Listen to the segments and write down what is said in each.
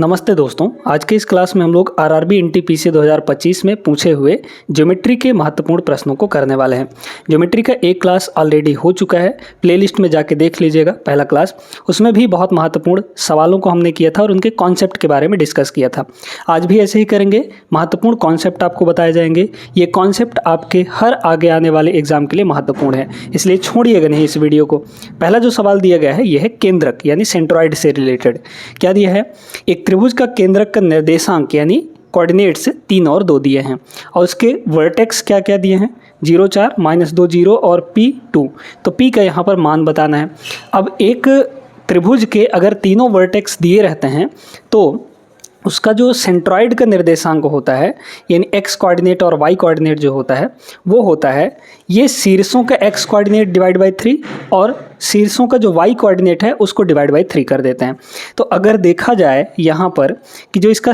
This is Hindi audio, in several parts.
नमस्ते दोस्तों, आज के इस क्लास में हम लोग आरआरबी एनटीपीसी 2025 में पूछे हुए ज्योमेट्री के महत्वपूर्ण प्रश्नों को करने वाले हैं। ज्योमेट्री का एक क्लास ऑलरेडी हो चुका है, प्लेलिस्ट में जाके देख लीजिएगा पहला क्लास। उसमें भी बहुत महत्वपूर्ण सवालों को हमने किया था और उनके कॉन्सेप्ट के बारे में डिस्कस किया था। आज भी ऐसे ही करेंगे, महत्वपूर्ण कॉन्सेप्ट आपको बताए जाएंगे। ये कॉन्सेप्ट आपके हर आगे आने वाले एग्जाम के लिए महत्वपूर्ण है, इसलिए छोड़िएगा नहीं इस वीडियो को। पहला जो सवाल दिया गया है यह है केंद्रक यानी सेंट्रॉइड से रिलेटेड। क्या दिया है? एक त्रिभुज का केंद्रक का निर्देशांक यानी कोऑर्डिनेट्स 3 और 2 दिए हैं और उसके वर्टेक्स क्या क्या दिए हैं, 0 4 -2 0 और P2। तो P का यहाँ पर मान बताना है। अब एक त्रिभुज के अगर तीनों वर्टेक्स दिए रहते हैं तो उसका जो सेंट्रॉइड का निर्देशांक होता है यानी x कोऑर्डिनेट और y कोऑर्डिनेट जो होता है वो होता है ये शीर्षों का x कोऑर्डिनेट डिवाइड बाई 3 और शीर्षों का जो y कोऑर्डिनेट है उसको डिवाइड बाई 3 कर देते हैं। तो अगर देखा जाए यहाँ पर कि जो इसका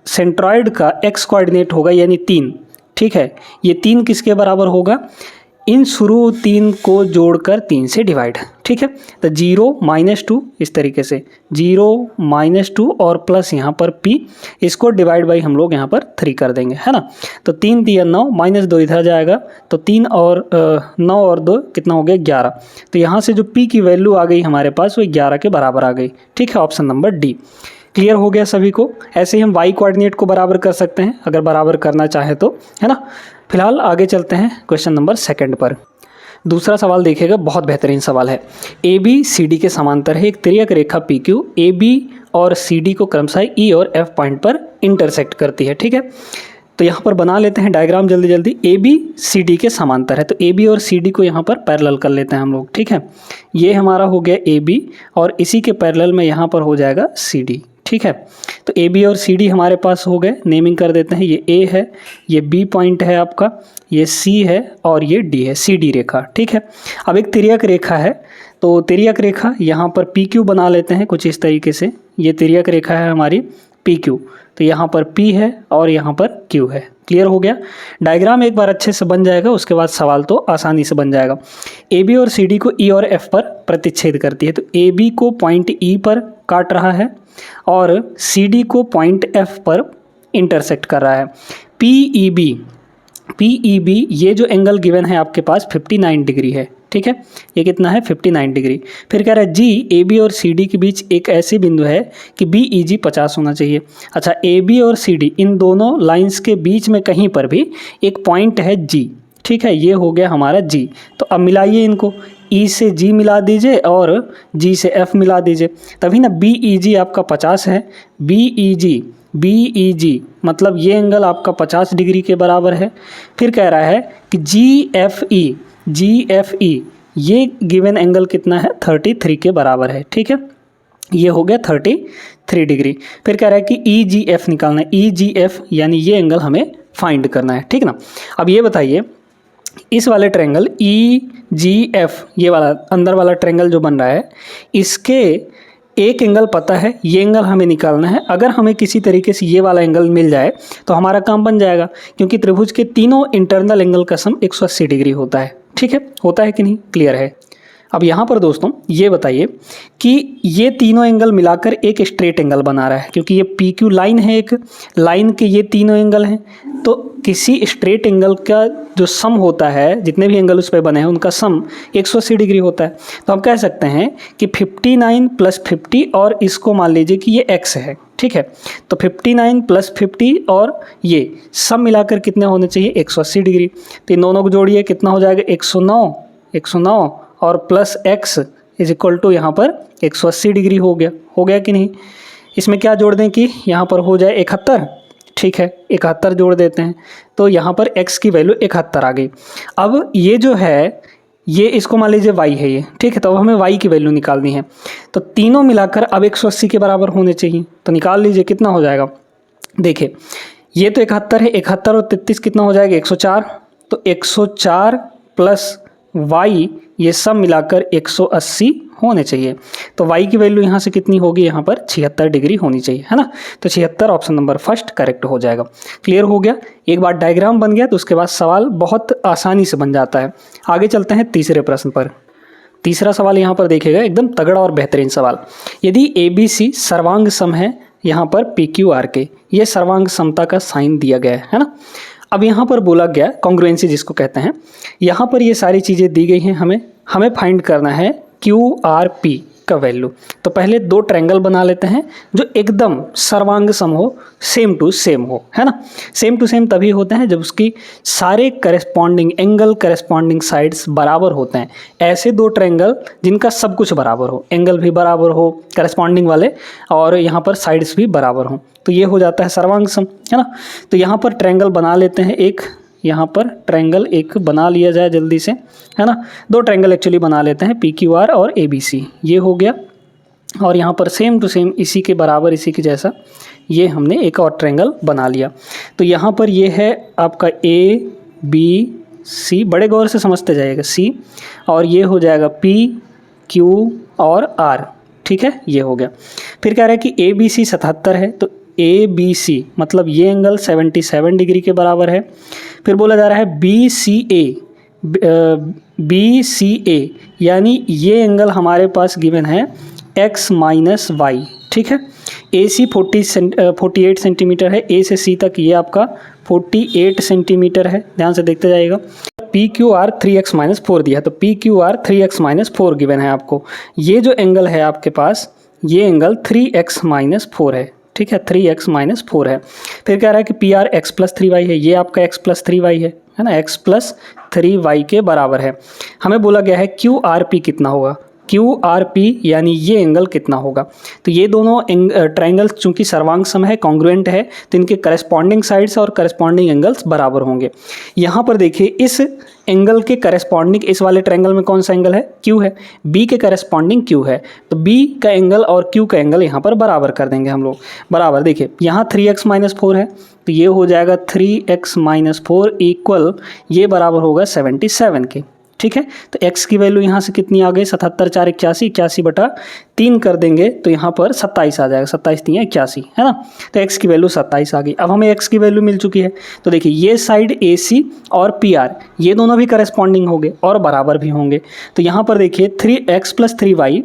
सेंट्रॉइड का x कोऑर्डिनेट होगा यानी 3, ठीक है, ये 3 किसके बराबर होगा? इन शुरू 3 को जोड़कर 3 से डिवाइड, ठीक है। तो 0 -2 इस तरीके से 0 -2 और प्लस यहाँ पर P, इसको डिवाइड बाई हम लोग यहाँ पर 3 कर देंगे, है ना। तो 3 दिया 9 -2 इधर जाएगा तो 3 और 9 और 2 कितना हो गया 11। तो यहाँ से जो P की वैल्यू आ गई हमारे पास वो 11 के बराबर आ गई, ठीक है। ऑप्शन नंबर डी क्लियर हो गया सभी को। ऐसे ही हम y कोऑर्डिनेट को बराबर कर सकते हैं अगर बराबर करना चाहे तो, है ना। फिलहाल आगे चलते हैं क्वेश्चन नंबर 2 पर। दूसरा सवाल देखिएगा, बहुत बेहतरीन सवाल है। ए बी सी डी के समांतर है एक तिर्यक रेखा पी क्यू ए बी और सी डी को क्रमशः ई और एफ पॉइंट पर इंटरसेक्ट करती है, ठीक है। तो यहाँ पर बना लेते हैं डायग्राम जल्दी जल्दी। ए बी सी डी के समांतर है तो ए बी और सी डी को यहाँ पर पैरेलल कर लेते हैं हम लोग, ठीक है। ये हमारा हो गया ए बी और इसी के पैरेलल में यहाँ पर हो जाएगा सी डी, ठीक है। तो ए बी और सी डी हमारे पास हो गए, नेमिंग कर देते हैं। ये ए है, ये बी पॉइंट है आपका, ये सी है और ये डी है, सी डी रेखा, ठीक है। अब एक तिर्यक रेखा है तो तिर्यक रेखा यहाँ पर पी क्यू बना लेते हैं कुछ इस तरीके से। ये तिर्यक रेखा है हमारी पी क्यू, तो यहाँ पर P है और यहाँ पर Q है। क्लियर हो गया। डायग्राम एक बार अच्छे से बन जाएगा, उसके बाद सवाल तो आसानी से बन जाएगा। ए बी और सी डी को E और F पर प्रतिच्छेद करती है तो ए बी को पॉइंट E पर काट रहा है और सी डी को पॉइंट F पर इंटरसेक्ट कर रहा है। PEB ये जो एंगल गिवन है आपके पास 59 डिग्री है, ठीक है। ये कितना है? 59 डिग्री। फिर कह रहा है जी ए बी और सी डी के बीच एक ऐसी बिंदु है कि BEG 50 होना चाहिए। अच्छा, ए बी और सी डी इन दोनों लाइंस के बीच में कहीं पर भी एक पॉइंट है G, ठीक है। ये हो गया हमारा G। तो अब मिलाइए इनको, E से G मिला दीजिए और G से F मिला दीजिए, तभी ना BEG आपका 50 है। BEG मतलब ये एंगल आपका 50 डिग्री के बराबर है। फिर कह रहा है कि GFE ये गिवन एंगल कितना है? 33 के बराबर है, ठीक है। ये हो गया 33 डिग्री। फिर कह रहा है कि EGF निकालना है, EGF यानी ये एंगल हमें फाइंड करना है, ठीक ना। अब ये बताइए, इस वाले ट्रायंगल EGF ये वाला अंदर वाला ट्रायंगल जो बन रहा है, इसके एक एंगल पता है, ये एंगल हमें निकालना है। अगर हमें किसी तरीके से ये वाला एंगल मिल जाए तो हमारा काम बन जाएगा, क्योंकि त्रिभुज के तीनों इंटरनल एंगल का सम 180 डिग्री होता है, ठीक है। होता है कि नहीं? क्लियर है। अब यहाँ पर दोस्तों ये बताइए कि ये तीनों एंगल मिलाकर एक स्ट्रेट एंगल बना रहा है, क्योंकि ये पी क्यू लाइन है, एक लाइन के ये तीनों एंगल हैं। तो किसी स्ट्रेट एंगल का जो सम होता है, जितने भी एंगल उस पर बने हैं उनका सम 180 डिग्री होता है। तो हम कह सकते हैं कि 59 + 50 और इसको मान लीजिए कि ये x है, ठीक है। तो 59 + 50 और ये सब मिलाकर कितने होने चाहिए? 180 डिग्री। तो इन दोनों को जोड़िए, कितना हो जाएगा? 109 और plus x is equal to यहाँ पर 180 डिग्री हो गया कि नहीं? इसमें क्या जोड़ दें कि यहाँ पर हो जाए 71, ठीक है। 71 जोड़ देते हैं तो यहाँ पर x की वैल्यू 71 आ गई। अब ये जो है ये इसको मान लीजिए y है ये, ठीक है। तो अब हमें y की वैल्यू निकालनी है, तो तीनों मिलाकर अब 180 के बराबर होने चाहिए। तो निकाल लीजिए कितना हो जाएगा। देखिए ये तो 71 है, 71 और 33 कितना हो जाएगा? 104। तो 104 प्लस y ये सब मिलाकर 180 होने चाहिए। तो y की वैल्यू यहाँ से कितनी होगी? यहाँ पर 76 डिग्री होनी चाहिए, है ना। तो 76 ऑप्शन नंबर फर्स्ट करेक्ट हो जाएगा। क्लियर हो गया। एक बार डायग्राम बन गया तो उसके बाद सवाल बहुत आसानी से बन जाता है। आगे चलते हैं तीसरे प्रश्न पर। तीसरा सवाल यहाँ पर देखिएगा, एकदम तगड़ा और बेहतरीन सवाल। यदि ABC सर्वांग सम है यहाँ पर PQR के, ये सर्वांग समता का साइन दिया गया है ना। अब यहाँ पर बोला गया कॉन्ग्रुएंसी जिसको कहते हैं, यहाँ पर ये सारी चीज़ें दी गई हैं, हमें फाइंड करना है QRP का वैल्यू। तो पहले दो ट्रायंगल बना लेते हैं जो एकदम सर्वांग सम हो, सेम टू सेम हो, है ना। सेम टू सेम तभी होते हैं जब उसकी सारे करेस्पॉन्डिंग एंगल, करेस्पॉन्डिंग साइड्स बराबर होते हैं। ऐसे दो ट्रायंगल जिनका सब कुछ बराबर हो, एंगल भी बराबर हो करेस्पॉन्डिंग वाले, और यहाँ पर साइड्स भी बराबर हों, तो ये हो जाता है सर्वांग सम, है ना। तो यहाँ पर ट्रायंगल बना लेते हैं एक, यहाँ पर ट्रायंगल एक बना लिया जाए जल्दी से, है ना। दो ट्रायंगल एक्चुअली बना लेते हैं, PQR और ABC, ये हो गया। और यहाँ पर सेम टू सेम इसी के बराबर, इसी के जैसा ये हमने एक और ट्रायंगल बना लिया। तो यहाँ पर ये है आपका ABC, बड़े गौर से समझते जाइएगा, C, और ये हो जाएगा P, Q और R, ठीक है, ये हो गया। फिर कह रहा है कि ABC 77 है, तो ABC मतलब ये एंगल 77 डिग्री के बराबर है। फिर बोला जा रहा है BCA यानी ये एंगल हमारे पास गिवन है x माइनस वाई, ठीक है। AC 48 सेंटीमीटर है, A से C तक ये आपका 48 सेंटीमीटर है, ध्यान से देखते जाइएगा। PQR 3x माइनस 4 दिया है, तो PQR 3x माइनस 4 गिवन है आपको। ये जो एंगल है आपके पास, ये एंगल 3x माइनस 4 है, ठीक है, 3x माइनस 4 है। फिर कह रहा है कि PR x प्लस 3y है, ये आपका x प्लस 3y है ना, x प्लस 3y के बराबर है। हमें बोला गया है QRP कितना होगा, QRP यानी ये एंगल कितना होगा। तो ये दोनों ट्रायंगल चूंकि सर्वांग सम है, कॉन्ग्रुएंट है, तो इनके करस्पॉन्डिंग साइड्स और करस्पॉन्डिंग एंगल्स बराबर होंगे। यहाँ पर देखिए इस एंगल के करस्पॉन्डिंग इस वाले ट्रायंगल में कौन सा एंगल है, Q है, B के करस्पॉन्डिंग Q है, तो B का एंगल और Q का एंगल यहाँ पर बराबर कर देंगे हम लोग। बराबर देखिए यहाँ 3x माइनस 4 है, तो ये हो जाएगा 3x माइनस 4 इक्वल, ये बराबर होगा 77 के, ठीक है। तो x की वैल्यू यहाँ से कितनी आ गई, 77 4 81, 81 बटा 3 कर देंगे तो यहाँ पर 27 आ जाएगा, 27 3 81, है ना। तो x की वैल्यू 27 आ गई। अब हमें x की वैल्यू मिल चुकी है, तो देखिए ये साइड AC और PR ये दोनों भी करस्पॉन्डिंग होंगे और बराबर भी होंगे। तो यहाँ पर देखिए 3x plus 3y,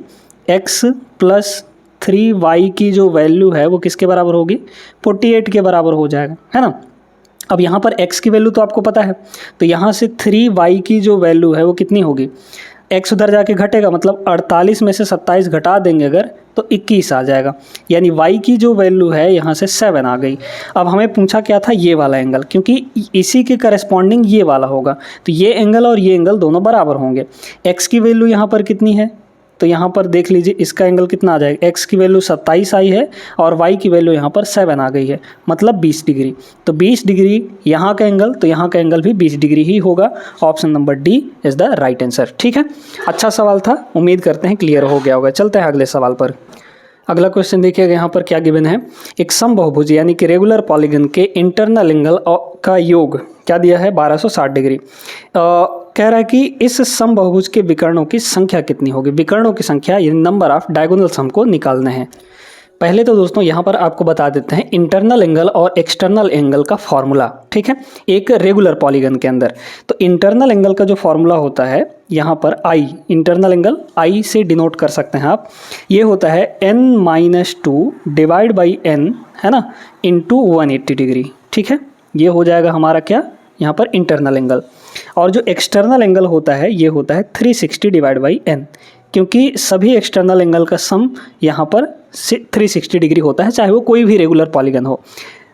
x plus 3y की जो वैल्यू है वो किसके बराबर होगी, 48 के बराबर हो जाएगा, है ना। अब यहाँ पर x की वैल्यू तो आपको पता है, तो यहाँ से 3y की जो वैल्यू है वो कितनी होगी, x उधर जाके घटेगा, मतलब 48 में से 27 घटा देंगे अगर तो 21 आ जाएगा, यानी y की जो वैल्यू है यहाँ से 7 आ गई। अब हमें पूछा क्या था, ये वाला एंगल, क्योंकि इसी के करस्पॉन्डिंग ये वाला होगा, तो ये एंगल और ये एंगल दोनों बराबर होंगे। x की वैल्यू यहाँ पर कितनी है, तो यहाँ पर देख लीजिए इसका एंगल कितना आ जाएगा, x की वैल्यू 27 आई है और y की वैल्यू यहाँ पर 7 आ गई है, मतलब 20 डिग्री। तो 20 डिग्री यहाँ का एंगल, तो यहाँ का एंगल भी 20 डिग्री ही होगा। Option number D is the right answer, ठीक है। अच्छा सवाल था, उम्मीद करते हैं क्लियर हो गया होगा। चलते हैं अगले सवाल पर। अगला क्वेश्चन देखिएगा, यहाँ पर क्या गिवन है, एक समबाहुभुज यानी कि रेगुलर पॉलीगन के इंटरनल एंगल का योग क्या दिया है, 1260 डिग्री। कह रहा है कि इस समबाहुभुज के विकर्णों की संख्या कितनी होगी, विकर्णों की संख्या यानी नंबर ऑफ डायगोनल्स हमको निकालने हैं। पहले तो दोस्तों यहाँ पर आपको बता देते हैं इंटरनल एंगल और एक्सटर्नल एंगल का फॉर्मूला, ठीक है, एक रेगुलर पॉलीगन के अंदर। तो इंटरनल एंगल का जो फॉर्मूला होता है यहाँ पर I, इंटरनल एंगल I से डिनोट कर सकते हैं आप, ये होता है n-2 डिवाइड बाई n, है ना, इंटू 180 डिग्री, ठीक है। ये हो जाएगा हमारा क्या, यहाँ पर इंटरनल एंगल। और जो एक्सटर्नल एंगल होता है ये होता है 360 डिवाइड बाई n, क्योंकि सभी एक्सटर्नल एंगल का सम यहाँ पर 360 डिग्री होता है, चाहे वो कोई भी रेगुलर पॉलीगन हो,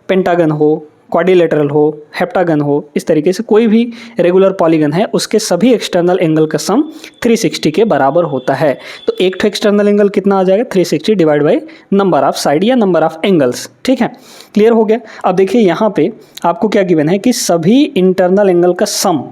पेंटागन हो, क्वाड्रिलेटरल हो, हेप्टागन हो, इस तरीके से कोई भी रेगुलर पॉलीगन है उसके सभी एक्सटर्नल एंगल का सम 360 के बराबर होता है। तो एक तो एक्सटर्नल एंगल कितना आ जाएगा, 360 divide by number of side या नंबर ऑफ एंगल्स, ठीक है, क्लियर हो गया। अब देखिए यहाँ पे आपको क्या गिवन है कि सभी इंटरनल एंगल का सम।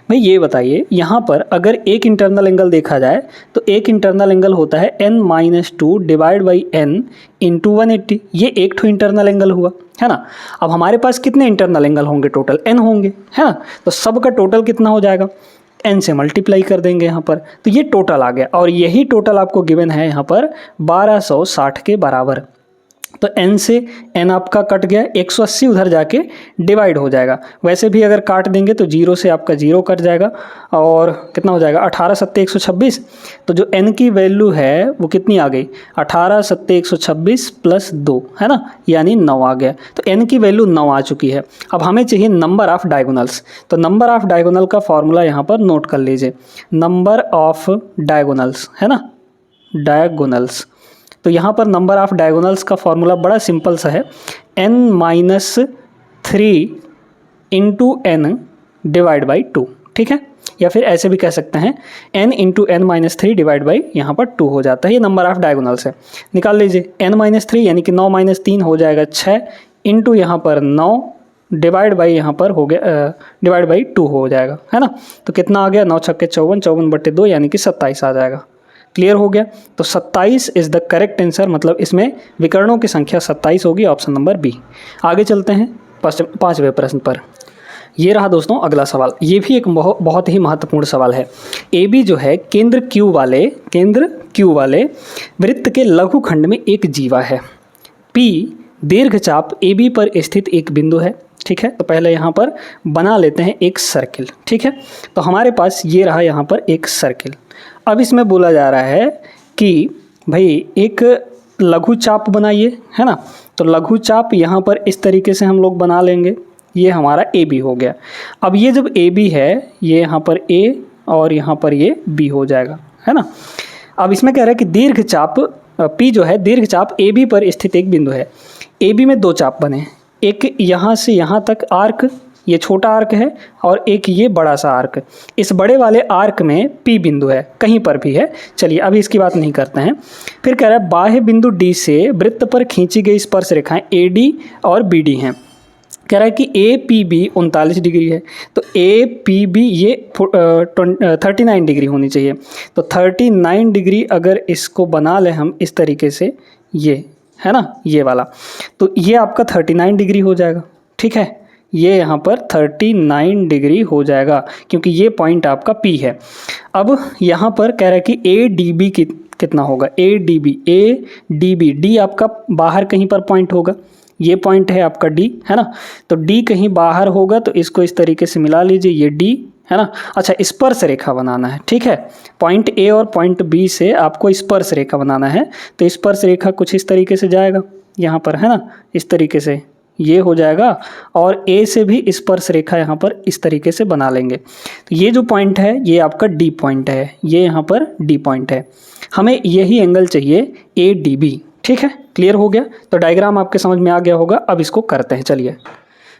भाई ये बताइए यहाँ पर अगर एक इंटरनल एंगल देखा जाए तो एक इंटरनल एंगल होता है n-2 divide by n into 180, ये एक तो इंटरनल एंगल हुआ, है ना। अब हमारे पास कितने इंटरनल एंगल होंगे, टोटल n होंगे, है ना। तो सब का टोटल कितना हो जाएगा, n से मल्टीप्लाई कर देंगे यहाँ पर, तो ये टोटल आ गया और यही टोटल आपको गिवन है यहाँ पर 1260 के बराबर। तो n से n आपका कट गया, 180 उधर जाके डिवाइड हो जाएगा। वैसे भी अगर काट देंगे तो 0 से आपका 0 कट जाएगा और कितना हो जाएगा 18 सत्ते 126। तो जो n की वैल्यू है वो कितनी आ गई 18 सत्ते 126 प्लस 2 है ना, यानी 9 आ गया। तो n की वैल्यू 9 आ चुकी है। अब हमें चाहिए नंबर ऑफ डायगोनल्स। तो नंबर ऑफ डायगोनल का फॉर्मूला यहाँ पर नोट कर लीजिए, नंबर ऑफ डायगोनल्स है ना, डायगोनल्स। तो यहाँ पर नंबर ऑफ डायगोनल्स का फॉर्मूला बड़ा सिंपल सा है, n-3 into n divide by 2, ठीक है। या फिर ऐसे भी कह सकते हैं n into n-3 divide by यहाँ पर 2 हो जाता है। ये नंबर ऑफ डायगोनल्स है, निकाल लीजिए। n-3 यानी कि 9-3 हो जाएगा 6 इंटू यहाँ पर 9 डिवाइड बाई यहाँ पर हो गया डिवाइड बाई 2 हो जाएगा, है ना। तो कितना आ गया 9 छक्के 54, 54/2 यानी कि 27 आ जाएगा। क्लियर हो गया। तो 27 इज़ द करेक्ट आंसर, मतलब इसमें विकर्णों की संख्या 27 होगी, ऑप्शन नंबर बी। आगे चलते हैं 5वें प्रश्न पर। ये रहा दोस्तों अगला सवाल। ये भी एक बहुत ही महत्वपूर्ण सवाल है। ए बी जो है केंद्र क्यू वाले वृत्त के लघुखंड में एक जीवा है। पी दीर्घचाप ए बी पर स्थित एक बिंदु है, ठीक है। तो पहले यहाँ पर बना लेते हैं एक सर्किल, ठीक है। तो हमारे पास ये रहा यहाँ पर एक सर्किल। अब इसमें बोला जा रहा है कि भाई एक लघु चाप बनाइए, है ना। तो लघु चाप यहाँ पर इस तरीके से हम लोग बना लेंगे। ये हमारा ए बी हो गया। अब ये जब ए बी है, ये यहाँ पर ए और यहाँ पर ये बी हो जाएगा, है ना। अब इसमें कह रहा है कि दीर्घचाप पी जो है दीर्घचाप ए बी पर स्थित एक बिंदु है। ए बी में दो चाप बने, एक यहाँ से यहाँ तक आर्क, ये छोटा आर्क है, और एक ये बड़ा सा आर्क। इस बड़े वाले आर्क में पी बिंदु है, कहीं पर भी है। चलिए अभी इसकी बात नहीं करते हैं। फिर कह रहा है बाह्य बिंदु डी से वृत्त पर खींची गई स्पर्श रेखाएं ए डी और बी डी हैं। कह रहा है कि ए पी बी 39 डिग्री है, तो ए पी बी ये 39 डिग्री होनी चाहिए। तो 39 डिग्री अगर इसको बना लें हम इस तरीके से, ये है ना, ये वाला, तो ये आपका 39 डिग्री हो जाएगा, ठीक है। ये यहाँ पर 39 डिग्री हो जाएगा क्योंकि ये पॉइंट आपका P है। अब यहाँ पर कह रहा है कि ए डी बी कितना होगा, ए डी बी, डी आपका बाहर कहीं पर पॉइंट होगा, ये पॉइंट है आपका D, है ना। तो D कहीं बाहर होगा, तो इसको इस तरीके से मिला लीजिए, ये D है ना। अच्छा, स्पर्श रेखा बनाना है, ठीक है। पॉइंट A और पॉइंट B से आपको स्पर्श रेखा बनाना है। तो स्पर्श रेखा कुछ इस तरीके से जाएगा यहाँ पर, है ना, इस तरीके से ये हो जाएगा, और A से भी स्पर्श रेखा यहाँ पर इस तरीके से बना लेंगे। तो ये जो पॉइंट है ये आपका D पॉइंट है, ये यहाँ पर D पॉइंट है। हमें यही एंगल चाहिए ADB, ठीक है। क्लियर हो गया। तो डायग्राम आपके समझ में आ गया होगा। अब इसको करते हैं, चलिए।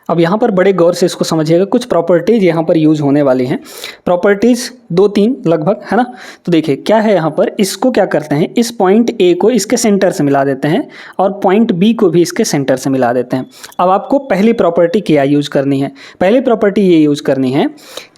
अब यहाँ पर बड़े गौर से इसको समझिएगा, कुछ प्रॉपर्टीज़ यहाँ पर यूज़ होने वाली हैं। प्रॉपर्टीज़ 2-3 लगभग, है ना। तो देखिए क्या है यहाँ पर, इसको क्या करते हैं, इस पॉइंट ए को इसके सेंटर से मिला देते हैं और पॉइंट बी को भी इसके सेंटर से मिला देते हैं। अब आपको पहली प्रॉपर्टी क्या यूज़ करनी है, पहली प्रॉपर्टी ये यूज़ करनी है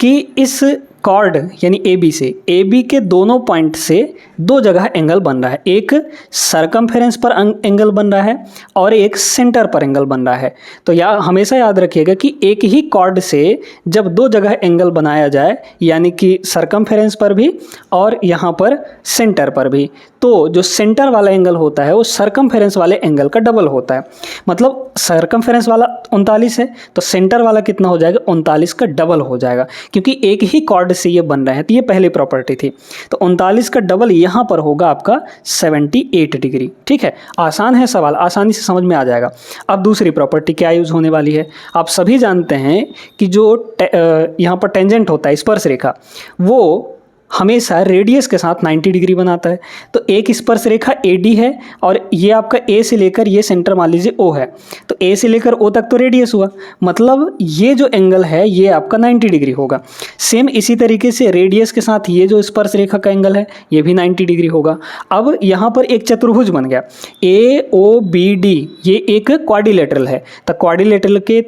कि इस कॉर्ड यानी ए बी से, ए बी के दोनों पॉइंट से दो जगह एंगल बन रहा है। एक सरकमफेरेंस पर एंगल बन रहा है और एक सेंटर पर एंगल बन रहा है। तो हमेशा याद रखिएगा कि एक ही कॉर्ड से जब दो जगह एंगल बनाया जाए, यानी कि सरकमफेरेंस पर भी और यहाँ पर सेंटर पर भी, तो जो सेंटर वाला एंगल होता है वो सरकमफेरेंस वाले एंगल का डबल होता है। मतलब सरकमफेरेंस वाला 39 है तो सेंटर वाला कितना हो जाएगा, 39 का डबल हो जाएगा, क्योंकि एक ही कॉर्ड से ये बन रहे हैं। तो ये पहली प्रॉपर्टी थी। तो 39 का डबल यहाँ पर होगा आपका 78 डिग्री, ठीक है। आसान है सवाल, आसानी से समझ में आ जाएगा। अब दूसरी प्रॉपर्टी क्या यूज़ होने वाली है, आप सभी जानते हैं कि जो यहाँ पर टेंजेंट होता है, स्पर्श रेखा, वो हमेशा रेडियस के साथ 90 डिग्री बनाता है। तो एक स्पर्श रेखा AD है और ये आपका A से लेकर ये सेंटर मान लीजिए O है, तो A से लेकर O तक तो रेडियस हुआ, मतलब ये जो एंगल है ये आपका 90 डिग्री होगा। सेम इसी तरीके से रेडियस के साथ ये जो स्पर्श रेखा का एंगल है ये भी 90 डिग्री होगा। अब यहाँ पर एक चतुर्भुज बन गया AOBD, ये एक क्वाड्रिलेटरल है। तो क्वाड्रिलेटरल के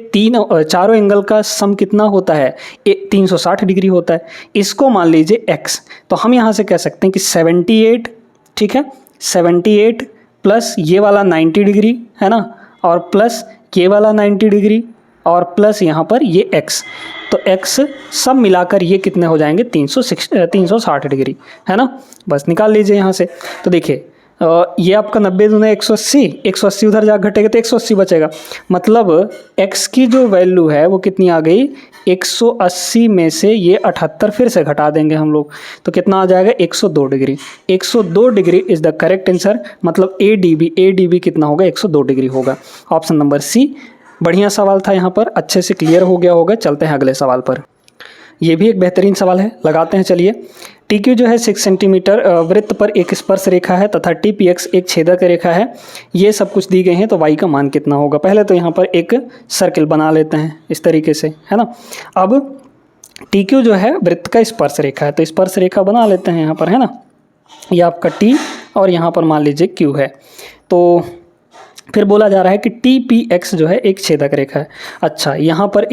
चारों एंगल का सम कितना होता है, 360 डिग्री होता है। इसको मान लीजिए x, तो हम यहाँ से कह सकते हैं कि 78, ठीक है, 78 प्लस ये वाला 90 डिग्री, है ना, और प्लस ये वाला 90 डिग्री और प्लस यहाँ पर ये x, तो x सब मिलाकर ये कितने हो जाएंगे, 360 डिग्री, है ना। बस निकाल लीजिए यहाँ से। तो देखिए ये आपका 90 दूना 180, 180 उधर जा घटेगा तो 180 बचेगा। मतलब x की जो वैल्यू है वो कितनी आ गई, 180 में से ये 78 फिर से घटा देंगे हम लोग, तो कितना आ जाएगा 102 degree. 102 degree is the correct answer. मतलब ADB कितना होगा, 102 डिग्री होगा। Option number C. बढ़िया सवाल था, यहाँ पर अच्छे से क्लियर हो गया होगा। चलते हैं अगले सवाल पर। ये भी एक बेहतरीन सवाल है, लगाते हैं। चलिए, TQ जो है 6 सेंटीमीटर वृत्त पर एक स्पर्श रेखा है तथा TPX एक छेदक रेखा है। ये सब कुछ दी गई हैं, तो y का मान कितना होगा। पहले तो यहाँ पर एक सर्किल बना लेते हैं इस तरीके से, है ना। अब TQ जो है वृत्त का स्पर्श रेखा है, तो स्पर्श रेखा बना लेते हैं यहाँ पर, है ना। ये आपका T और यहाँ पर मान लीजिए Q है। तो फिर बोला जा रहा है कि TPX जो है एक छेदक रेखा है। अच्छा, यहाँ पर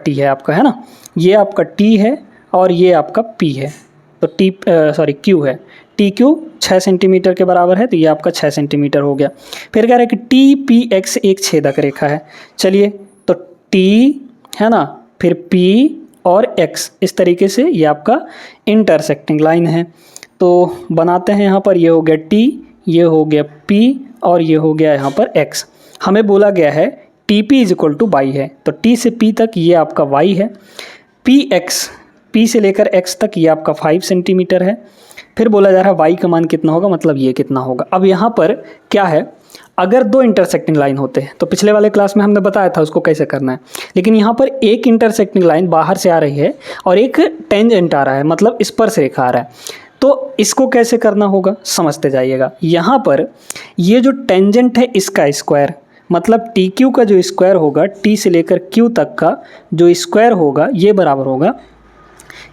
T है आपका, है ना। ये आपका T है और ये आपका P है, तो Q है। TQ 6 सेंटीमीटर के बराबर है, तो ये आपका 6 सेंटीमीटर हो गया। फिर कह रहा है कि TPX एक छेदक रेखा है। चलिए, तो T है ना, फिर P और X, इस तरीके से ये आपका इंटरसेक्टिंग लाइन है। तो बनाते हैं यहाँ पर, ये हो गया T, ये हो गया P और ये हो गया यहाँ पर X। हमें बोला गया है TP = y है, तो T से P तक ये आपका y है। P से लेकर X तक ये आपका 5 सेंटीमीटर है। फिर बोला जा रहा है y का मान कितना होगा, मतलब ये कितना होगा। अब यहाँ पर क्या है, अगर दो इंटरसेक्टिंग लाइन होते हैं, तो पिछले वाले क्लास में हमने बताया था उसको कैसे करना है, लेकिन यहाँ पर एक इंटरसेक्टिंग लाइन बाहर से आ रही है और एक टेंजेंट आ रहा है, मतलब स्पर्श रेखा आ रहा है। तो इसको कैसे करना होगा, समझते जाइएगा। यहाँ पर ये जो टेंजेंट है इसका स्क्वायर, मतलब TQ का जो स्क्वायर होगा, T से लेकर Q तक का जो स्क्वायर होगा, ये बराबर होगा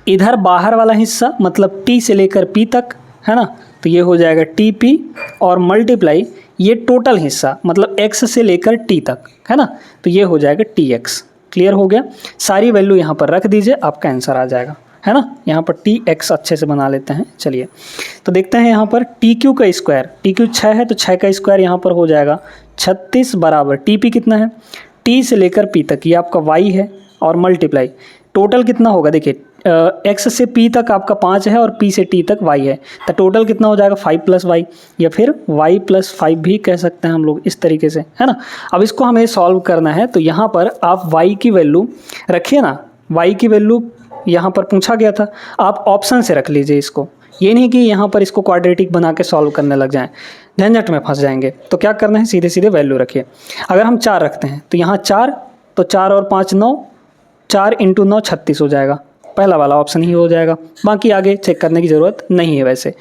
इधर बाहर वाला हिस्सा, मतलब T से लेकर P तक, है ना। तो ये हो जाएगा TP और मल्टीप्लाई ये टोटल हिस्सा, मतलब X से लेकर T तक, है ना। तो ये हो जाएगा TX। क्लियर हो गया। सारी वैल्यू यहाँ पर रख दीजिए, आपका आंसर आ जाएगा, है ना। यहाँ पर TX अच्छे से बना लेते हैं। चलिए, तो देखते हैं यहाँ पर TQ का स्क्वायर, TQ 6 है, तो 6 का स्क्वायर यहाँ पर हो जाएगा 36 बराबर TP कितना है, T से लेकर P तक, ये आपका y है और मल्टीप्लाई टोटल कितना होगा। देखिए, X से P तक आपका 5 है और P से T तक y है, तो टोटल कितना हो जाएगा 5 + y, या फिर y + 5 भी कह सकते हैं हम लोग, इस तरीके से, है ना। अब इसको हमें सॉल्व करना है, तो यहाँ पर आप y की वैल्यू रखिए ना। y की वैल्यू यहाँ पर पूछा गया था, आप ऑप्शन से रख लीजिए इसको। ये नहीं कि यहाँ पर इसको क्वाड्रेटिक बना के सॉल्व करने लग जाएं, झंझट में फंस जाएंगे। तो क्या करना है, सीधे सीधे वैल्यू रखिए। अगर हम 4 रखते हैं तो यहाँ 4, तो 4 और 5 9, 4 × 9 36 हो जाएगा। पहला वाला ऑप्शन ही हो जाएगा, बाकी आगे चेक करने की ज़रूरत नहीं है। वैसे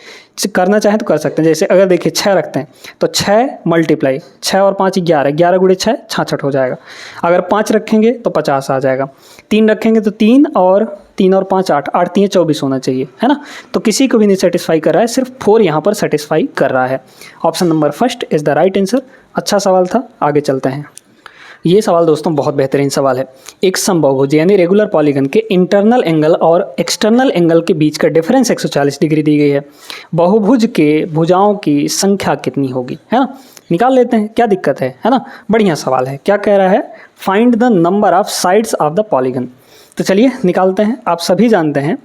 करना चाहें तो कर सकते हैं। जैसे अगर देखिए 6 रखते हैं तो 6 मल्टीप्लाई 6 और 5 11, 11 × 6 66 हो जाएगा। अगर 5 रखेंगे तो 50 आ जाएगा। 3 रखेंगे तो 3 और 5 8, 8 3 24 होना चाहिए, है ना। तो किसी को भी नहीं सेटिस्फाई कर रहा है, सिर्फ 4 यहाँ पर सेटिस्फाई कर रहा है। Option number first is the right answer. अच्छा सवाल था, आगे चलते हैं। ये सवाल दोस्तों बहुत बेहतरीन सवाल है। एक समबाहुभुज यानी रेगुलर पॉलीगन के इंटरनल एंगल और एक्सटर्नल एंगल के बीच का डिफरेंस 140 डिग्री दी गई है। बहुभुज के भुजाओं की संख्या कितनी होगी, है ना। निकाल लेते हैं, क्या दिक्कत है ना। बढ़िया सवाल है। क्या कह रहा है, find the number of sides of the polygon. तो चलिए निकालते हैं। आप सभी जानते हैं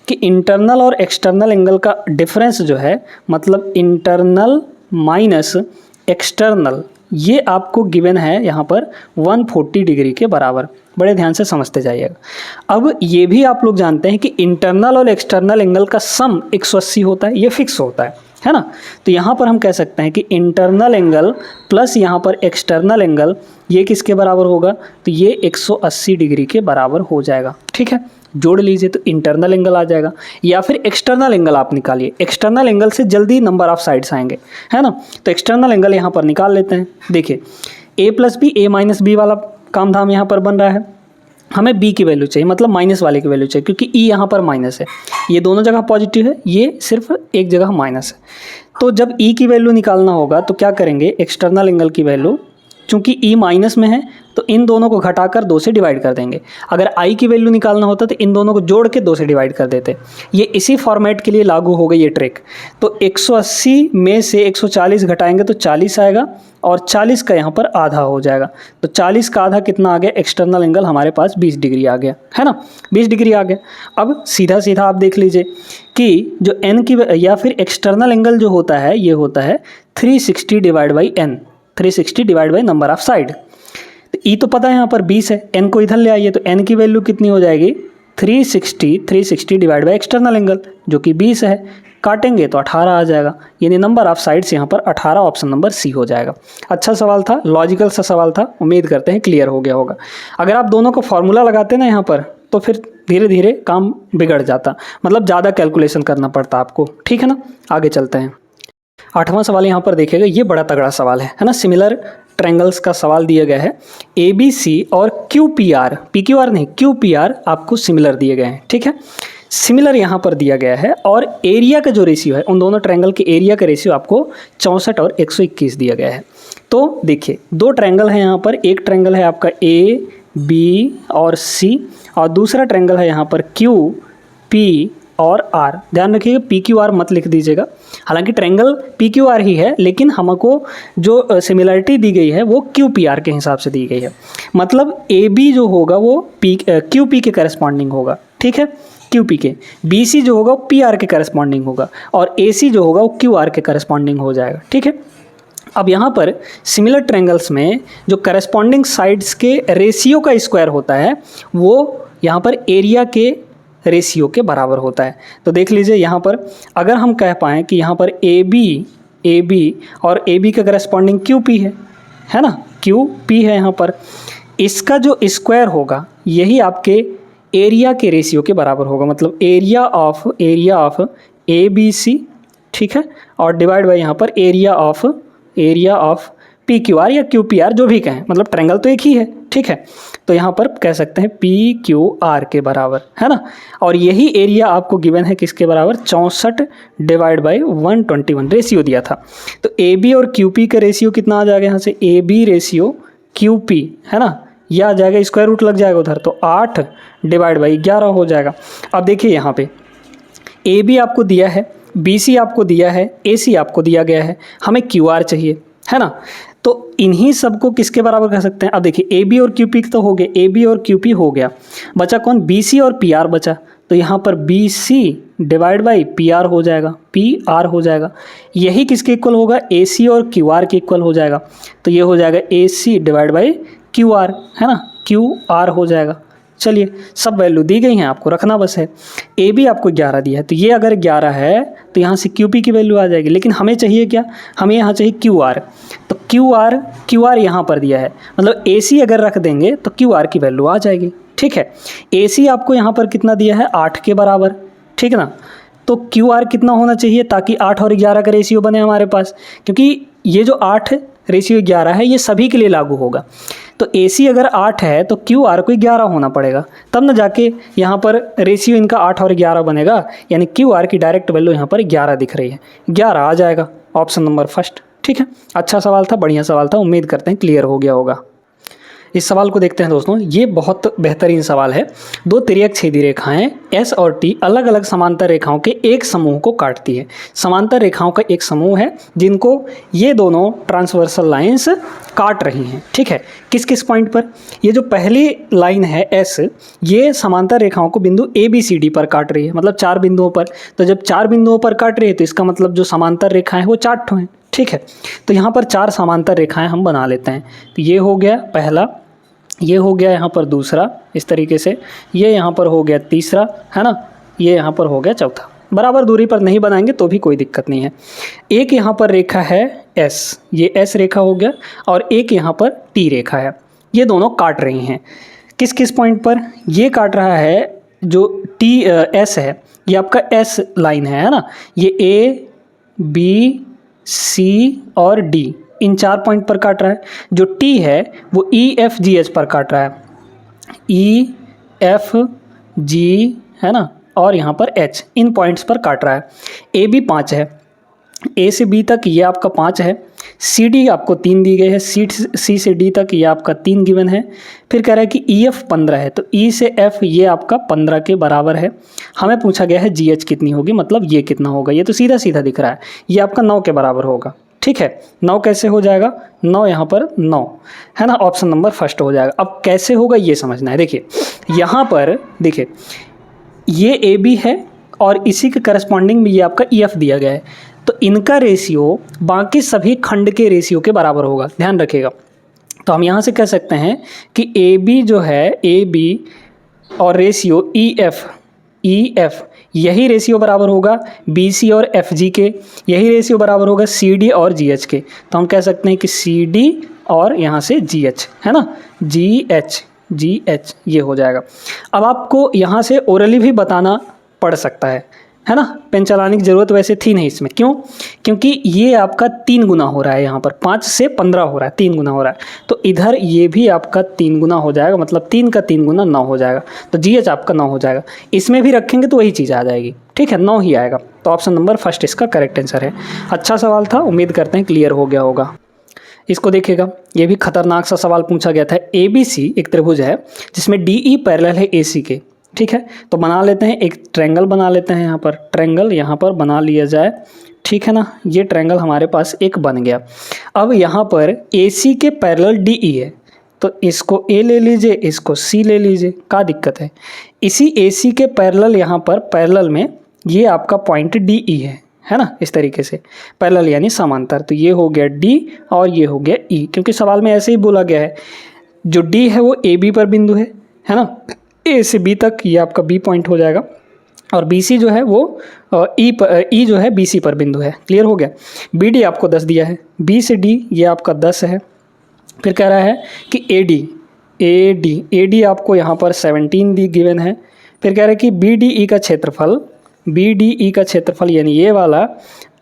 कि इंटरनल और एक्सटर्नल एंगल का डिफरेंस जो है, मतलब इंटरनल माइनस एक्सटर्नल, ये आपको गिवन है यहाँ पर 140 डिग्री के बराबर। बड़े ध्यान से समझते जाइएगा। अब ये भी आप लोग जानते हैं कि इंटरनल और एक्सटर्नल एंगल का सम 180 होता है, ये फिक्स होता है ना। तो यहाँ पर हम कह सकते हैं कि इंटरनल एंगल प्लस यहाँ पर एक्सटर्नल एंगल, ये किसके बराबर होगा, तो ये 180 डिग्री के बराबर हो जाएगा। ठीक है, जोड़ लीजिए तो इंटरनल एंगल आ जाएगा, या फिर एक्सटर्नल एंगल आप निकालिए। एक्सटर्नल एंगल से जल्दी नंबर ऑफ साइड्स आएंगे, है ना। तो एक्सटर्नल एंगल यहाँ पर निकाल लेते हैं। देखिए a + b, a - b वाला काम धाम यहाँ पर बन रहा है। हमें b की वैल्यू चाहिए, मतलब माइनस वाले की वैल्यू चाहिए, क्योंकि e यहाँ पर माइनस है। ये दोनों जगह पॉजिटिव है, ये सिर्फ एक जगह माइनस है। तो जब e की वैल्यू निकालना होगा तो क्या करेंगे, एक्सटर्नल एंगल की वैल्यू, चूँकि e माइनस में है तो इन दोनों को घटाकर 2 से डिवाइड कर देंगे। अगर i की वैल्यू निकालना होता तो इन दोनों को जोड़ के 2 से डिवाइड कर देते। ये इसी फॉर्मेट के लिए लागू हो गई ये ट्रिक। तो 180 में से 140 घटाएंगे तो 40 आएगा और 40 का यहाँ पर आधा हो जाएगा। तो 40 का आधा कितना आ गया, एक्सटर्नल एंगल हमारे पास 20 डिग्री आ गया, है ना, 20 डिग्री आ गया। अब सीधा सीधा आप देख लीजिए कि जो n की या फिर एक्सटर्नल एंगल जो होता है ये होता है 360 divide by n, 360 divide by number of side. तो ई तो पता है यहाँ पर 20 है, n को इधर ले आइए तो n की वैल्यू कितनी हो जाएगी 360 डिवाइड बाई एक्सटर्नल एंगल जो कि 20 है, काटेंगे तो 18 आ जाएगा, यानी नंबर ऑफ साइड्स यहाँ पर 18, ऑप्शन नंबर सी हो जाएगा। अच्छा सवाल था, लॉजिकल सा सवाल था, उम्मीद करते हैं क्लियर हो गया होगा। अगर आप दोनों को फॉर्मूला लगाते ना यहाँ पर तो फिर धीरे धीरे काम बिगड़ जाता, मतलब ज़्यादा कैलकुलेशन करना पड़ता आपको, ठीक है ना। आगे चलते हैं। 8वां सवाल यहाँ पर देखिएगा, ये बड़ा तगड़ा सवाल है ना। सिमिलर ट्रायंगल्स का सवाल दिया गया है। ABC और QPR, PQR नहीं QPR आपको सिमिलर दिए गए हैं, ठीक है। सिमिलर यहाँ पर दिया गया है और एरिया का जो रेशियो है उन दोनों ट्रायंगल के एरिया का रेशियो आपको 64 और 121 दिया गया है। तो देखिए 2 ट्रायंगल है यहाँ पर, एक ट्रायंगल है आपका AB और C और दूसरा ट्रायंगल है यहाँ पर QP और R। ध्यान रखिएगा PQR मत लिख दीजिएगा, हालांकि ट्रायंगल PQR ही है लेकिन हमको जो सिमिलरिटी दी गई है वो QPR के हिसाब से दी गई है। मतलब AB जो होगा वो QP के करस्पॉन्डिंग होगा, ठीक है, QP के। BC जो होगा वो PR के करस्पॉन्डिंग होगा और AC जो होगा वो QR के करस्पॉन्डिंग हो जाएगा, ठीक है। अब यहाँ पर सिमिलर ट्रायंगल्स में जो करस्पॉन्डिंग साइड्स के रेशियो का स्क्वायर होता है वो यहाँ पर एरिया के रेशियो के बराबर होता है। तो देख लीजिए यहाँ पर अगर हम कह पाएँ कि यहाँ पर AB और AB का करस्पॉन्डिंग QP है ना, QP है यहाँ पर, इसका जो स्क्वायर होगा यही आपके एरिया के रेशियो के बराबर होगा। मतलब एरिया ऑफ ABC, ठीक है, और डिवाइड बाय यहाँ पर एरिया ऑफ PQR या QPR जो भी कहें, मतलब ट्रायंगल तो एक ही है, ठीक है। तो यहाँ पर कह सकते हैं PQR के बराबर, है ना। और यही एरिया आपको गिवन है किसके बराबर, 64 डिवाइड बाई 121 रेशियो दिया था। तो AB और QP का रेशियो कितना आ जाएगा यहाँ से, AB रेशियो QP, है ना, यह आ जाएगा, स्क्वायर रूट लग जाएगा उधर, तो 8 डिवाइड बाई 11 हो जाएगा। अब देखिए यहाँ पे AB आपको दिया है, BC आपको दिया है, AC आपको दिया गया है, हमें QR चाहिए, है ना। तो इन्हीं सबको किसके बराबर कर सकते हैं। अब देखिए AB और QP तो हो गए, AB और QP हो गया, बचा कौन, BC और PR बचा। तो यहाँ पर BC डिवाइड बाई PR हो जाएगा, PR हो जाएगा। यही किसके इक्वल होगा, AC और QR के इक्वल हो जाएगा। तो ये हो जाएगा AC डिवाइड बाई QR, है ना, QR हो जाएगा। चलिए सब वैल्यू दी गई हैं, आपको रखना बस है। AB आपको 11 दिया है, तो ये अगर 11 है तो यहाँ से QP की वैल्यू आ जाएगी, लेकिन हमें चाहिए क्या, हमें यहाँ चाहिए QR। तो QR यहाँ पर दिया है, मतलब AC अगर रख देंगे तो QR की वैल्यू आ जाएगी, ठीक है। AC आपको यहाँ पर कितना दिया है, 8 के बराबर, ठीक है ना। तो QR कितना होना चाहिए ताकि 8 और 11 का रेशियो बने हमारे पास, क्योंकि ये जो 8 रेशियो 11 है ये सभी के लिए लागू होगा। तो AC अगर 8 है तो QR को 11 होना पड़ेगा, तब ना जाके यहाँ पर रेशियो इनका 8 और 11 बनेगा, यानी QR की डायरेक्ट वैल्यू यहाँ पर 11 दिख रही है, 11 आ जाएगा, ऑप्शन नंबर फर्स्ट, ठीक है। अच्छा सवाल था, बढ़िया सवाल था, उम्मीद करते हैं क्लियर हो गया होगा। इस सवाल को देखते हैं दोस्तों, ये बहुत बेहतरीन सवाल है। 2 तिर्यक छेदी रेखाएं S और T अलग अलग समांतर रेखाओं के एक समूह को काटती है। समांतर रेखाओं का एक समूह है जिनको ये दोनों ट्रांसवर्सल लाइंस काट रही हैं, ठीक है। किस किस पॉइंट पर, ये जो पहली लाइन है S, ये समांतर रेखाओं को बिंदु ABCD पर काट रही है, मतलब 4 बिंदुओं पर। तो जब 4 बिंदुओं पर काट रही है तो इसका मतलब जो समांतर रेखाएं हैं वो 4 ठो हैं, ठीक है। तो यहाँ पर 4 समांतर रेखाएं हम बना लेते हैं। तो ये हो गया पहला, ये हो गया यहाँ पर दूसरा, इस तरीके से, ये यहाँ पर हो गया तीसरा, है ना, ये यहाँ पर हो गया चौथा। बराबर दूरी पर नहीं बनाएंगे तो भी कोई दिक्कत नहीं है। एक यहाँ पर रेखा है S, ये S रेखा हो गया, और एक यहाँ पर T रेखा है, ये दोनों काट रही हैं। किस किस पॉइंट पर, ये काट रहा है जो S है, ये आपका S लाइन है ना, ये A B C और D इन 4 पॉइंट पर काट रहा है। जो T है वो EFGH पर काट रहा है, EFG, है ना, और यहाँ पर H, इन पॉइंट्स पर काट रहा है। AB 5 है, A से B तक ये आपका 5 है, सी डी आपको 3 दी गई है, सी से डी तक ये आपका 3 गिवन है। फिर कह रहा है कि ई एफ 15 है, तो ई से एफ ये आपका 15 के बराबर है। हमें पूछा गया है जी एच कितनी होगी, मतलब ये कितना होगा, ये तो सीधा सीधा दिख रहा है, ये आपका 9 के बराबर होगा। ठीक है, 9 कैसे हो जाएगा, 9 यहाँ पर 9 है ना, ऑप्शन नंबर फर्स्ट हो जाएगा। अब कैसे होगा ये समझना है। देखिए यहाँ पर देखिए ये ए बी है और इसी के करस्पॉन्डिंग में ये आपका ई एफ दिया गया है, तो इनका रेशियो बाकी सभी खंड के रेशियो के बराबर होगा, ध्यान रखिएगा। तो हम यहाँ से कह सकते हैं कि ए बी जो है, ए बी और रेशियो ई एफ यही रेशियो बराबर होगा बी सी और एफ जी के, यही रेशियो बराबर होगा सी डी और जी एच के। तो हम कह सकते हैं कि सी डी और यहाँ से जी एच है ना, जी एच ये हो जाएगा। अब आपको यहाँ से ओरली भी बताना पड़ सकता है ना, पेन चलाने की ज़रूरत वैसे थी नहीं इसमें। क्यों? क्योंकि ये आपका 3 गुना हो रहा है, यहाँ पर 5 से 15 हो रहा है, 3 गुना हो रहा है, तो इधर ये भी आपका 3 गुना हो जाएगा, मतलब 3 का 3 गुना 9 हो जाएगा, तो जी एच आपका 9 हो जाएगा। इसमें भी रखेंगे तो वही चीज़ आ जाएगी, ठीक है, 9 ही आएगा। तो ऑप्शन नंबर फर्स्ट इसका करेक्ट आंसर है। अच्छा सवाल था, उम्मीद करते हैं क्लियर हो गया होगा। इसको देखिएगा, ये भी खतरनाक सा सवाल पूछा गया था। ए बी सी एक त्रिभुज है जिसमें डी ई पैरेलल है ए सी के, ठीक है, तो बना लेते हैं, एक ट्रायंगल बना लेते हैं। यहाँ पर ट्रायंगल यहाँ पर बना लिया जाए, ठीक है ना, ये ट्रायंगल हमारे पास एक बन गया। अब यहाँ पर ए सी के पैरेलल डी ई है, तो इसको ए ले लीजिए, इसको सी ले लीजिए, क्या दिक्कत है। इसी ए सी के पैरेलल यहाँ पर पैरेलल में ये आपका पॉइंट डी ई है ना, इस तरीके से पैरेलल यानी समांतर। तो ये हो गया डी और ये हो गया ई, क्योंकि सवाल में ऐसे ही बोला गया है। जो डी है वो ए बी पर बिंदु है ना, ए से बी तक ये आपका बी पॉइंट हो जाएगा, और बी सी जो है वो ई जो है बी सी पर बिंदु है। क्लियर हो गया। बी डी आपको 10 दिया है, बी से डी ये आपका 10 है। फिर कह रहा है कि ए डी आपको यहाँ पर 17 दी गिवन है। फिर कह रहा है कि बी डी ई का क्षेत्रफल यानी ये वाला,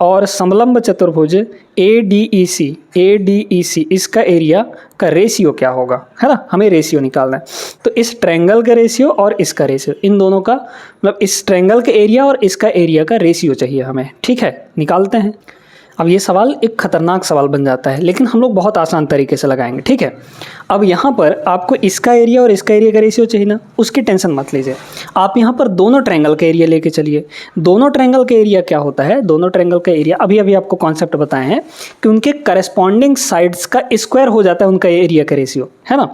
और समलंब चतुर्भुज ए डी ई सी इसका एरिया का रेशियो क्या होगा, है ना, हमें रेशियो निकालना है। तो इस ट्रायंगल का रेशियो और इसका रेशियो, इन दोनों का मतलब इस ट्रायंगल के एरिया और इसका एरिया का रेशियो चाहिए हमें, ठीक है, निकालते हैं। अब ये सवाल एक खतरनाक सवाल बन जाता है, लेकिन हम लोग बहुत आसान तरीके से लगाएंगे, ठीक है। अब यहाँ पर आपको इसका एरिया और इसका एरिया का रेशियो चाहिए ना, उसकी टेंशन मत लीजिए। आप यहाँ पर दोनों ट्रायंगल का एरिया लेके चलिए। दोनों ट्रायंगल का एरिया क्या होता है, दोनों ट्रायंगल का एरिया अभी आपको कॉन्सेप्ट बताए हैं कि उनके करस्पॉन्डिंग साइड्स का स्क्वायर हो जाता है उनका एरिया का रेशियो, है ना।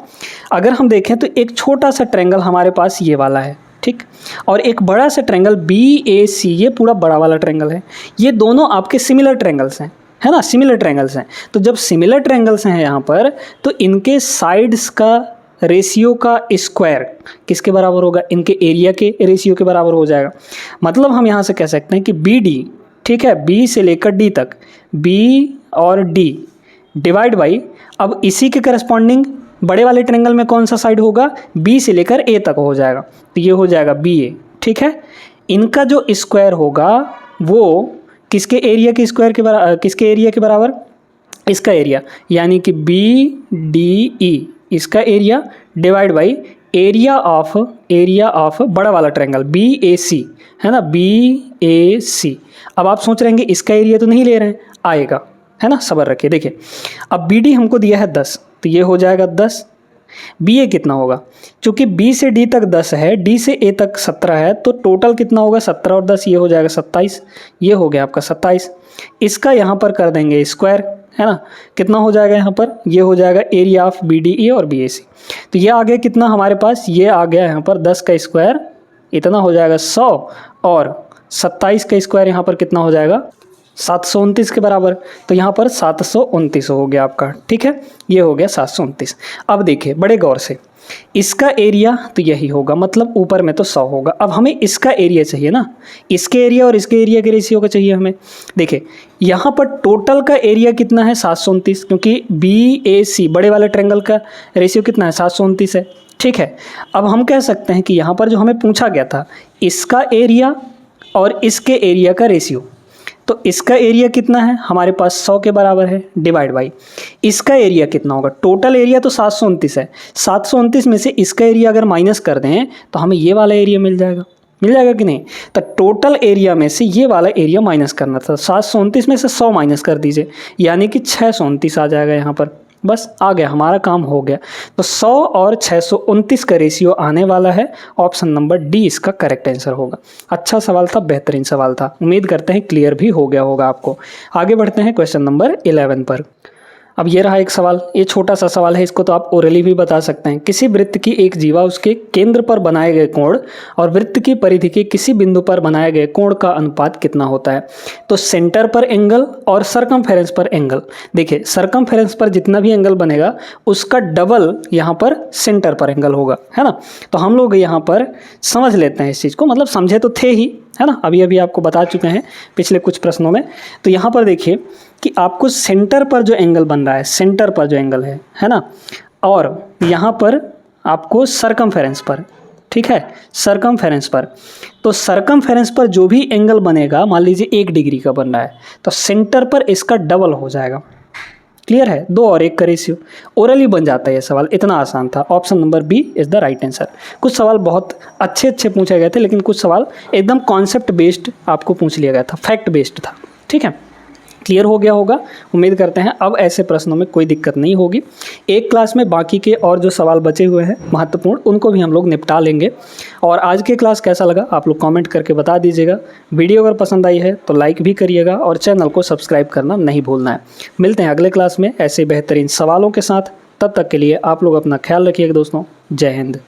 अगर हम देखें तो एक छोटा सा ट्रायंगल हमारे पास ये वाला है, ठीक, और एक बड़ा सा ट्रायंगल बी ए सी, ये पूरा बड़ा वाला ट्रायंगल है। ये दोनों आपके सिमिलर ट्रायंगल्स हैं, है ना, सिमिलर ट्रायंगल्स हैं। तो जब सिमिलर ट्रायंगल्स हैं यहाँ पर, तो इनके साइड्स का रेशियो का स्क्वायर किसके बराबर होगा, इनके एरिया के रेशियो के बराबर हो जाएगा। मतलब हम यहाँ से कह सकते हैं कि बी डी, ठीक है, बी से लेकर डी तक, बी और डी डिवाइड बाई, अब इसी के करस्पॉन्डिंग बड़े वाले ट्रायंगल में कौन सा साइड होगा, बी से लेकर ए तक हो जाएगा, तो ये हो जाएगा बी ए, ठीक है। इनका जो स्क्वायर होगा वो किसके एरिया के स्क्वायर के बराबर, किसके एरिया के बराबर, इसका एरिया, यानी कि बी डी ई इसका area divide by area of बड़ा वाला ट्रायंगल बी ए सी, है ना, बी ए सी। अब आप सोच रहे हैं इसका एरिया तो नहीं ले रहे हैं, आएगा, है ना, सब्र रखिए। देखिए अब बी डी हमको दिया है 10, तो ये हो जाएगा 10। बी ए कितना होगा, चूँकि बी से डी तक 10 है, डी से ए तक 17 है, तो टोटल कितना होगा, 17 और 10 ये हो जाएगा 27, ये हो गया आपका 27। इसका यहाँ पर कर देंगे स्क्वायर, है ना, कितना हो जाएगा यहाँ पर, ये हो जाएगा area of B D E और बी ए सी। तो ये आ गया कितना हमारे पास, ये आ गया यहाँ पर 10 का स्क्वायर इतना हो जाएगा 100, और 27 का स्क्वायर यहाँ पर कितना हो जाएगा 729 के बराबर। तो यहाँ पर 729 हो गया आपका, ठीक है, ये हो गया 729। अब देखिए बड़े गौर से, इसका एरिया तो यही होगा, मतलब ऊपर में तो 100 होगा। अब हमें इसका एरिया चाहिए ना, इसके एरिया और इसके एरिया के रेशियो का चाहिए हमें। देखिए यहाँ पर टोटल का एरिया कितना है 729, क्योंकि बी ए सी बड़े वाले ट्रायंगल का रेशियो कितना है 729 है, ठीक है। अब हम कह सकते हैं कि यहाँ पर जो हमें पूछा गया था, इसका एरिया और इसके एरिया का रेशियो, तो इसका एरिया कितना है हमारे पास 100 के बराबर है, डिवाइड बाई इसका एरिया कितना होगा, टोटल एरिया तो 729 है, 729 में से इसका एरिया अगर माइनस कर दें तो हमें ये वाला एरिया मिल जाएगा, मिल जाएगा कि नहीं। तो टोटल एरिया में से ये वाला एरिया माइनस करना था, 729 में से 100 माइनस कर दीजिए, यानी कि 629 आ जाएगा यहाँ पर। बस आ गया, हमारा काम हो गया। तो 100 और 629 का रेशियो आने वाला है। ऑप्शन नंबर डी इसका करेक्ट आंसर होगा। अच्छा सवाल था, बेहतरीन सवाल था। उम्मीद करते हैं क्लियर भी हो गया होगा आपको। आगे बढ़ते हैं क्वेश्चन नंबर 11 पर। अब ये रहा एक सवाल, ये छोटा सा सवाल है, इसको तो आप ओरली भी बता सकते हैं। किसी वृत्त की एक जीवा उसके केंद्र पर बनाए गए कोण और वृत्त की परिधि के किसी बिंदु पर बनाए गए कोण का अनुपात कितना होता है। तो सेंटर पर एंगल और सरकमफेरेंस पर एंगल। देखिए सरकमफेरेंस पर जितना भी एंगल बनेगा उसका डबल यहाँ पर सेंटर पर एंगल होगा, है ना। तो हम लोग यहाँ पर समझ लेते हैं इस चीज़ को, मतलब समझे तो थे ही, है ना, अभी अभी आपको बता चुके हैं पिछले कुछ प्रश्नों में। तो यहाँ पर देखिए कि आपको सेंटर पर जो एंगल बन रहा है, सेंटर पर जो एंगल है ना, और यहाँ पर आपको सरकमफेरेंस पर, ठीक है, सरकमफेरेंस पर। तो सरकमफेरेंस पर जो भी एंगल बनेगा, मान लीजिए 1 डिग्री का बन रहा है, तो सेंटर पर इसका डबल हो जाएगा। क्लियर है, 2 और 1 का रेशियो। ओरली बन जाता है ये सवाल, इतना आसान था। Option number B is the right answer. कुछ सवाल बहुत अच्छे पूछे गए थे, लेकिन कुछ सवाल एकदम कॉन्सेप्ट बेस्ड आपको पूछ लिया गया था, फैक्ट बेस्ड था। ठीक है, क्लियर हो गया होगा, उम्मीद करते हैं अब ऐसे प्रश्नों में कोई दिक्कत नहीं होगी। एक क्लास में बाकी के और जो सवाल बचे हुए हैं महत्वपूर्ण, उनको भी हम लोग निपटा लेंगे। और आज के क्लास कैसा लगा आप लोग कमेंट करके बता दीजिएगा। वीडियो अगर पसंद आई है तो लाइक भी करिएगा और चैनल को सब्सक्राइब करना नहीं भूलना है। मिलते हैं अगले क्लास में ऐसे बेहतरीन सवालों के साथ। तब तक के लिए आप लोग अपना ख्याल रखिएगा दोस्तों। जय हिंद।